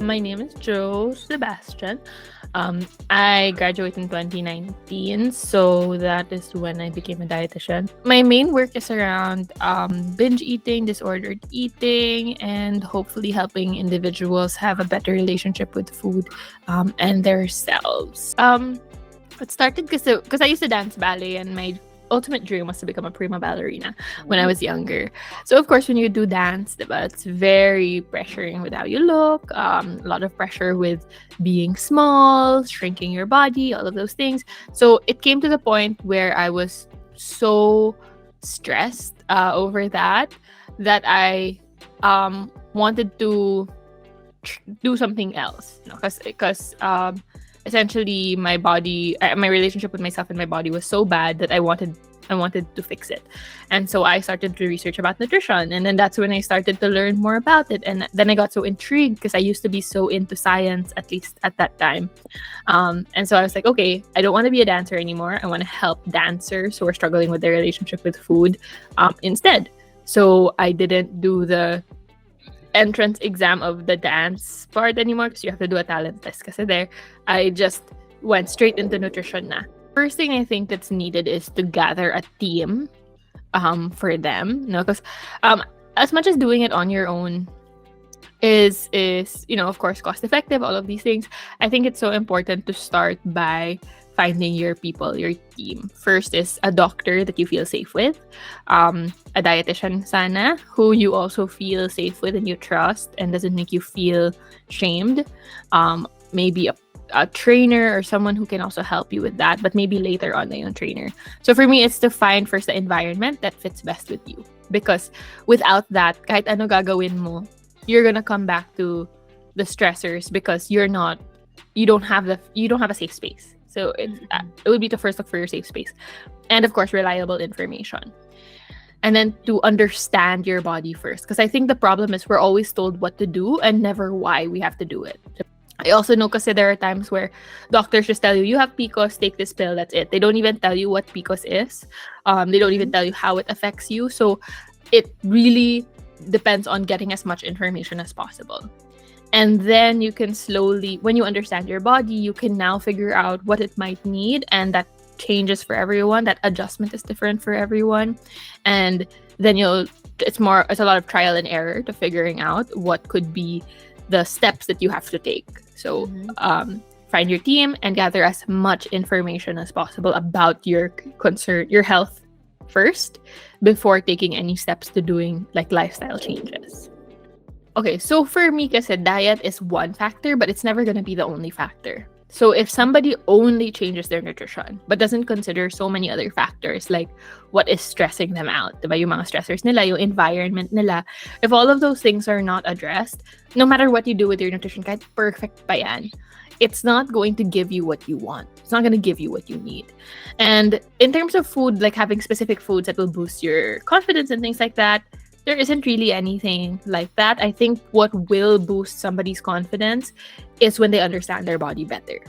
My name is Jo Sebastian. I graduated in 2019, so that is when I became a dietitian. My main work is around binge eating, disordered eating, and hopefully helping individuals have a better relationship with food and themselves. It started because I used to dance ballet, and my ultimate dream was to become a prima ballerina when I was younger. So of course, when you do dance, diba, it's very pressuring with how you look. A lot of pressure with being small, shrinking your body, all of those things. So it came to the point where I was so stressed over that I wanted to do something else. Because essentially my body, my relationship with myself and my body was so bad that I wanted to fix it. And so I started to research about nutrition, and then that's when I started to learn more about it. And then I got so intrigued because I used to be so into science, at least at that time. And so I was like, okay, I don't want to be a dancer anymore. I want to help dancers who are struggling with their relationship with food instead. So I didn't do the entrance exam of the dance part anymore because you have to do a talent test kasi there. I just went straight into nutrition na. First thing I think that's needed is to gather a team for them, because as much as doing it on your own is of course cost effective, all of these things, I think it's so important to start by finding your people, your team. First is a doctor that you feel safe with, a dietitian sana, who you also feel safe with and you trust and doesn't make you feel shamed. Maybe a trainer or someone who can also help you with that, but maybe later on na yung trainer. So for me, it's to find first the environment that fits best with you. Because without that, kahit ano gagawin mo, you're gonna come back to the stressors because you don't have a safe space. So it would be to first look for your safe space. And of course, reliable information. And then to understand your body first. Because I think the problem is we're always told what to do and never why we have to do it. I also know kasi there are times where doctors just tell you have PCOS, take this pill, that's it. They don't even tell you what PCOS is. They don't even tell you how it affects you. So it really depends on getting as much information as possible. And then you can slowly, when you understand your body, you can now figure out what it might need, and that changes for everyone. That adjustment is different for everyone. And then it's a lot of trial and error to figuring out what could be the steps that you have to take. So find your team and gather as much information as possible about your concern, your health first, before taking any steps to doing like lifestyle changes. Okay, so for me kasi diet is one factor, but it's never going to be the only factor. So if somebody only changes their nutrition but doesn't consider so many other factors like what is stressing them out, diba? Yung mga stressors nila, yung environment nila, if all of those things are not addressed, no matter what you do with your nutrition, kahit perfect pa yan, it's not going to give you what you want. It's not going to give you what you need. And in terms of food, like having specific foods that will boost your confidence and things like that, there isn't really anything like that. I think what will boost somebody's confidence is when they understand their body better.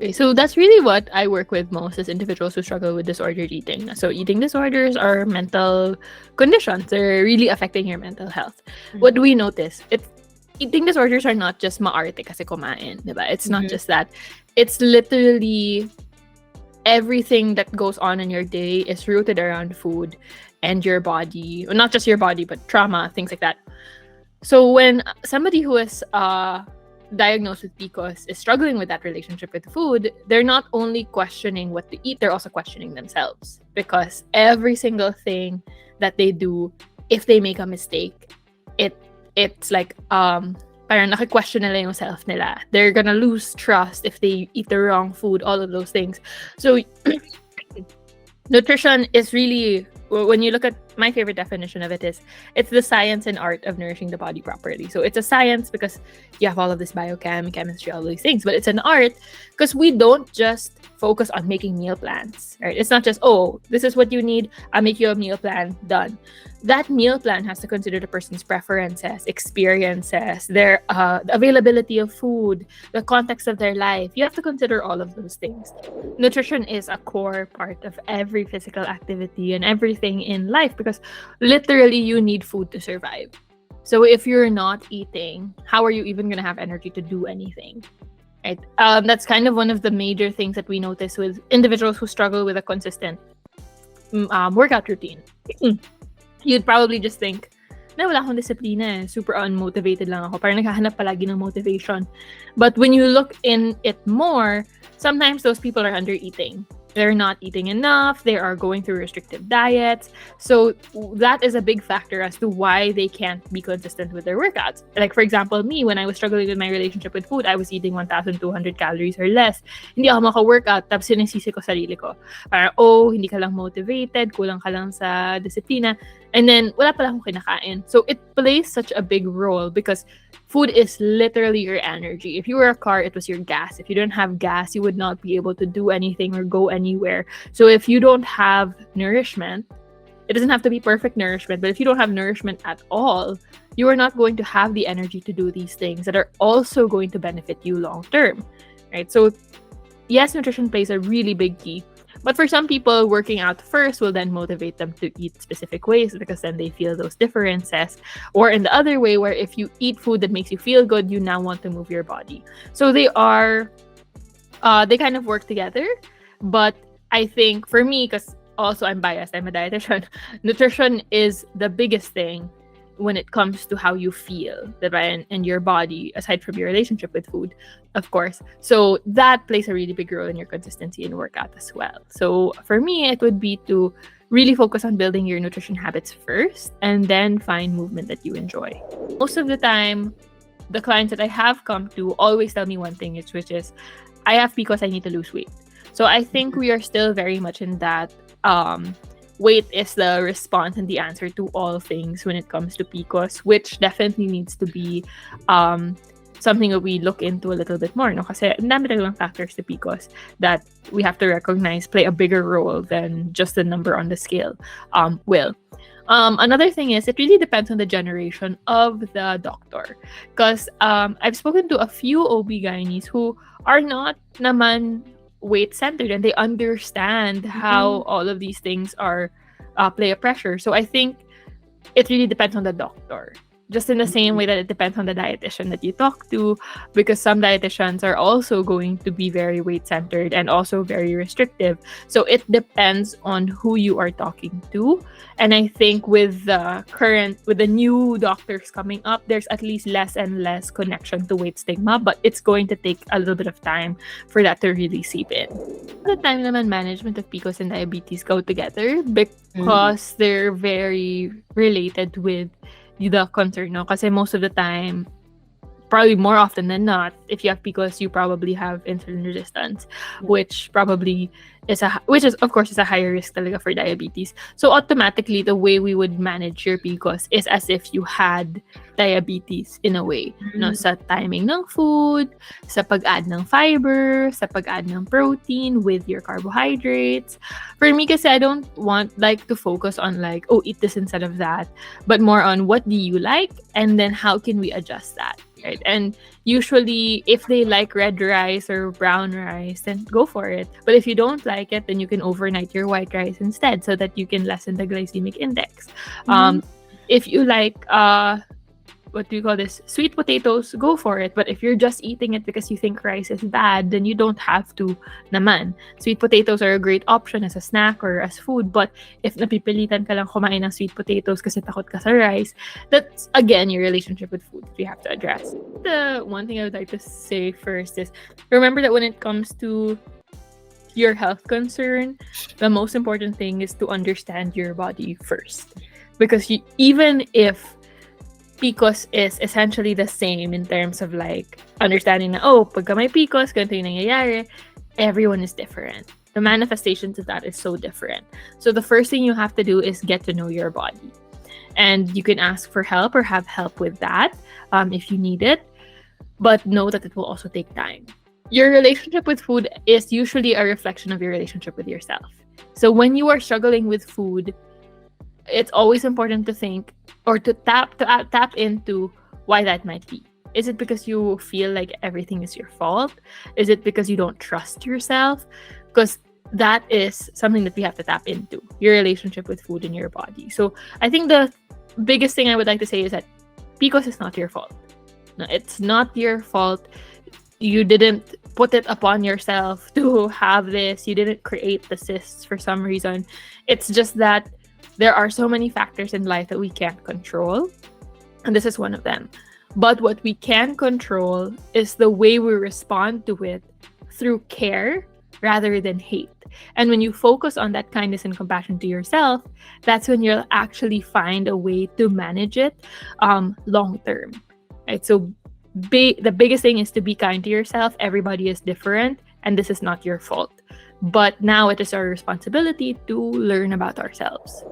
Okay, so that's really what I work with most is individuals who struggle with disordered eating. So eating disorders are mental conditions. They're really affecting your mental health. What do we notice? Eating disorders are not just maarte kasi kumain, diba? It's not just that. It's literally everything that goes on in your day is rooted around food and your body. Well, not just your body, but trauma, things like that. So when somebody who is diagnosed with PCOS is struggling with that relationship with food, they're not only questioning what to eat, they're also questioning themselves. Because every single thing that they do, if they make a mistake, it's like parang naki-question nila yung self nila. They're gonna lose trust if they eat the wrong food, all of those things. So nutrition is really, when you look at my favorite definition of it is it's the science and art of nourishing the body properly. So it's a science because you have all of this biochem, chemistry, all these things, but it's an art because we don't just focus on making meal plans, right? It's not just, oh, this is what you need, I'll make you a meal plan, done. That meal plan has to consider the person's preferences, experiences, their availability of food, the context of their life. You have to consider all of those things. Nutrition is a core part of every physical activity and everything in life because literally you need food to survive. So if you're not eating, how are you even going to have energy to do anything? Right? That's kind of one of the major things that we notice with individuals who struggle with a consistent workout routine. You'd probably just think, na wala akong disiplina, super unmotivated lang ako. Parang naghahanap palagi ng motivation. But when you look in it more, sometimes those people are under eating. They're not eating enough. They are going through restrictive diets. So that is a big factor as to why they can't be consistent with their workouts. Like, for example, me, when I was struggling with my relationship with food, I was eating 1,200 calories or less. Hindi ako maka-workout, tapos sinisisi ko sarili ko. Parang, oh, hindi ka lang motivated, kulang ka lang sa disiplina. And then, wala pala akong kinakain. So it plays such a big role because food is literally your energy. If you were a car, it was your gas. If you don't have gas, you would not be able to do anything or go anywhere. So if you don't have nourishment, it doesn't have to be perfect nourishment, but if you don't have nourishment at all, you are not going to have the energy to do these things that are also going to benefit you long term, right? So yes, nutrition plays a really big key. But for some people, working out first will then motivate them to eat specific ways because then they feel those differences. Or in the other way, where if you eat food that makes you feel good, you now want to move your body. So they kind of work together. But I think for me, because also I'm biased, I'm a dietitian, nutrition is the biggest thing when it comes to how you feel, diba? And your body, aside from your relationship with food, of course. So that plays a really big role in your consistency in workout as well. So for me, it would be to really focus on building your nutrition habits first and then find movement that you enjoy. Most of the time, the clients that I have come to always tell me one thing, which is, I have PCOS, I need to lose weight. So I think we are still very much in that weight is the response and the answer to all things when it comes to PCOS, which definitely needs to be something that we look into a little bit more. No? Kasi ang dami talagang factors to PCOS that we have to recognize play a bigger role than just the number on the scale will. Another thing is, it really depends on the generation of the doctor. Because I've spoken to a few OB-GYNs who are not naman weight-centered and they understand how all of these things are play a pressure. So I think it really depends on the doctor. Just in the same way that it depends on the dietitian that you talk to, because some dietitians are also going to be very weight-centered and also very restrictive. So it depends on who you are talking to. And I think with the new doctors coming up, there's at least less and less connection to weight stigma, but it's going to take a little bit of time for that to really seep in. The time naman management of PCOS and diabetes go together because they're very related with the concern, no? Kasi most of the time, probably more often than not, if you have PCOS, you probably have insulin resistance, which is of course a higher risk talaga for diabetes. So automatically, the way we would manage your PCOS is as if you had diabetes in a way, no? Sa timing ng food, sa pag-add ng fiber, sa pag-add ng protein with your carbohydrates. For me, kasi I don't want to focus on eat this instead of that, but more on what do you like and then how can we adjust that. Right? And usually, if they like red rice or brown rice, then go for it. But if you don't like it, then you can overnight your white rice instead so that you can lessen the glycemic index. If you like sweet potatoes, go for it. But if you're just eating it because you think rice is bad, then you don't have to naman. Sweet potatoes are a great option as a snack or as food, but if napipilitan ka lang kumain ng sweet potatoes kasi takot ka sa rice, that's again your relationship with food that you have to address. The one thing I would like to say first is, remember that when it comes to your health concern, the most important thing is to understand your body first. Because even if PCOS is essentially the same in terms of understanding na, pagka may PCOS, ganito yung nangyayari, everyone is different. the manifestations of that is so different. So the first thing you have to do is get to know your body. And you can ask for help or have help with that if you need it. But know that it will also take time. Your relationship with food is usually a reflection of your relationship with yourself. So when you are struggling with food, it's always important to think or to tap into why that might be. Is it because you feel like everything is your fault? Is it because you don't trust yourself? Because that is something that we have to tap into, your relationship with food in your body. So I think the biggest thing I would like to say is that PCOS is not your fault. No, it's not your fault. You didn't put it upon yourself to have this. You didn't create the cysts for some reason. It's just that there are so many factors in life that we can't control, and this is one of them. But what we can control is the way we respond to it through care rather than hate. And when you focus on that kindness and compassion to yourself, that's when you'll actually find a way to manage it long term. Right? So the biggest thing is to be kind to yourself. Everybody is different, and this is not your fault. But now it is our responsibility to learn about ourselves.